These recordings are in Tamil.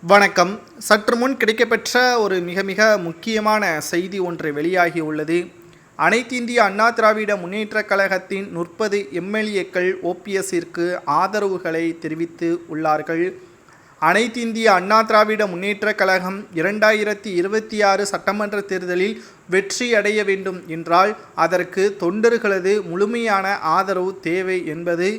வணக்கம். சற்று முன் கிடைக்கப்பெற்ற ஒரு மிக மிக முக்கியமான செய்தி ஒன்று வெளியாகி உள்ளது. அனைத்து இந்திய அண்ணா திராவிட முன்னேற்றக் கழகத்தின் 30 எம்எல்ஏக்கள் ஓபிஎஸ்ஸிற்கு ஆதரவுகளை தெரிவித்து உள்ளார்கள். அனைத்து இந்திய அண்ணா திராவிட முன்னேற்றக் கழகம் 2026 சட்டமன்ற தேர்தலில் வெற்றி அடைய வேண்டும் என்றால் அதற்கு தொண்டர்களது முழுமையான ஆதரவு தேவை என்பது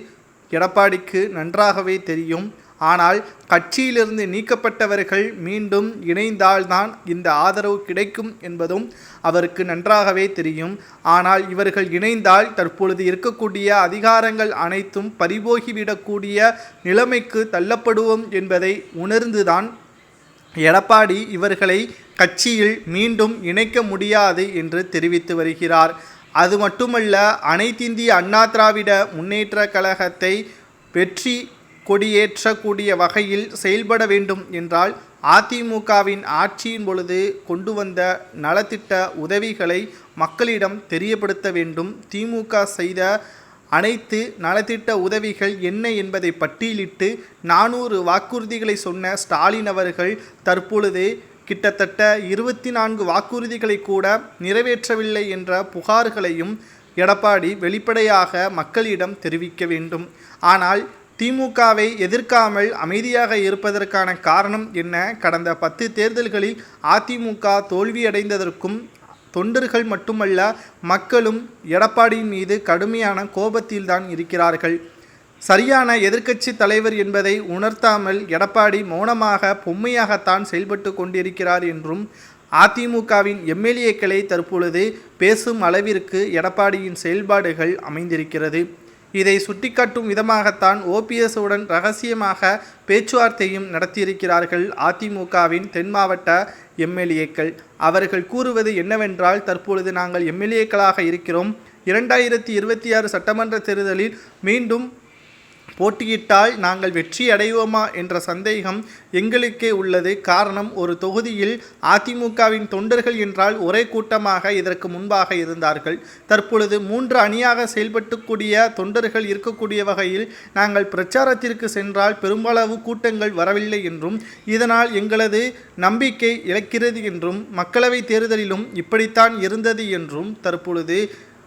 எடப்பாடிக்கு நன்றாகவே தெரியும். ஆனால் கட்சியிலிருந்து நீக்கப்பட்டவர்கள் மீண்டும் இணைந்தால்தான் இந்த ஆதரவு கிடைக்கும் என்பதும் அவருக்கு நன்றாகவே தெரியும். ஆனால் இவர்கள் இணைந்தால் தற்பொழுது இருக்கக்கூடிய அதிகாரங்கள் அனைத்தும் பறிபோகிவிடக்கூடிய நிலைமைக்கு தள்ளப்படுவோம் என்பதை உணர்ந்துதான் எடப்பாடி இவர்களை கட்சியில் மீண்டும் இணைக்க முடியாது என்று தெரிவித்து வருகிறார். அது மட்டுமல்ல, அனைத்திந்திய அண்ணா திராவிட முன்னேற்ற கழகத்தை வெற்றி கொடியேற்றக்கூடிய வகையில் செயல்பட வேண்டும் என்றால் அதிமுகவின் ஆட்சியின் பொழுது கொண்டு வந்த நலத்திட்ட உதவிகளை மக்களிடம் தெரியப்படுத்த வேண்டும். திமுக செய்த அனைத்து நலத்திட்ட உதவிகள் என்ன என்பதை பட்டியலிட்டு 400 வாக்குறுதிகளை சொன்ன ஸ்டாலின் அவர்கள் தற்பொழுது கிட்டத்தட்ட 24 வாக்குறுதிகளை கூட நிறைவேற்றவில்லை என்ற புகார்களையும் எடப்பாடி வெளிப்படையாக மக்களிடம் தெரிவிக்க வேண்டும். ஆனால் திமுகவை எதிர்க்காமல் அமைதியாக இருப்பதற்கான காரணம் என்ன? கடந்த 10 தேர்தல்களில் அதிமுக தோல்வியடைந்ததற்கும் தொண்டர்கள் மட்டுமல்ல, மக்களும் எடப்பாடியின் மீது கடுமையான கோபத்தில்தான் இருக்கிறார்கள். சரியான எதிர்க்கட்சி தலைவர் என்பதை உணர்த்தாமல் எடப்பாடி மௌனமாக பொம்மையாகத்தான் செயல்பட்டு கொண்டிருக்கிறார் என்றும் அதிமுகவின் எம்எல்ஏக்களை தற்பொழுது பேசும் அளவிற்கு எடப்பாடியின் செயல்பாடுகள் அமைந்திருக்கிறது. இதை சுட்டிக்காட்டும் விதமாகத்தான் ஓபிஎஸ்ஸுடன் ரகசியமாக பேச்சுவார்த்தையும் நடத்தியிருக்கிறார்கள் அதிமுகவின் தென் மாவட்ட எம்எல்ஏக்கள். அவர்கள் கூறுவது என்னவென்றால், தற்பொழுது நாங்கள் எம்எல்ஏக்களாக இருக்கிறோம். 2026 சட்டமன்ற தேர்தலில் மீண்டும் போட்டியிட்டால் நாங்கள் வெற்றி அடைவோமா என்ற சந்தேகம் எங்களுக்கே உள்ளது. காரணம், ஒரு தொகுதியில் அதிமுகவின் தொண்டர்கள் என்றால் ஒரே கூட்டமாக இதற்கு முன்பாக இருந்தார்கள். தற்பொழுது 3 அணியாக செயல்பட்டுக்கூடிய தொண்டர்கள் இருக்கக்கூடிய வகையில் நாங்கள் பிரச்சாரத்திற்கு சென்றால் பெரும்பளவு கூட்டங்கள் வரவில்லை என்றும் இதனால் எங்களது நம்பிக்கை இழக்கிறது என்றும் மக்களவை தேர்தலிலும் இப்படித்தான் இருந்தது என்றும் தற்பொழுது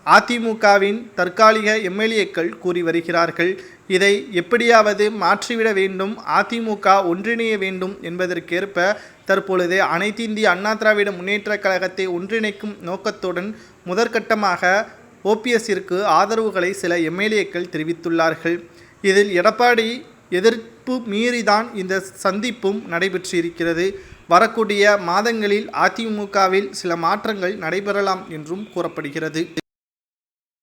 அதிமுகவின் தற்காலிக எம்எல்ஏக்கள் கூறி வருகிறார்கள். இதை எப்படியாவது மாற்றிவிட வேண்டும், அதிமுக ஒன்றிணைய வேண்டும் என்பதற்கேற்ப தற்பொழுது அனைத்து இந்திய அண்ணா திராவிட முன்னேற்ற கழகத்தை ஒன்றிணைக்கும் நோக்கத்துடன் முதற்கட்டமாக ஓபிஎஸ்ஸிற்கு ஆதரவுகளை சில எம்எல்ஏக்கள் தெரிவித்துள்ளார்கள். இதில் எடப்பாடி எதிர்ப்பு மீறிதான் இந்த சந்திப்பும் நடைபெற்றிருக்கிறது. வரக்கூடிய மாதங்களில் அதிமுகவில் சில மாற்றங்கள் நடைபெறலாம் என்றும் கூறப்படுகிறது.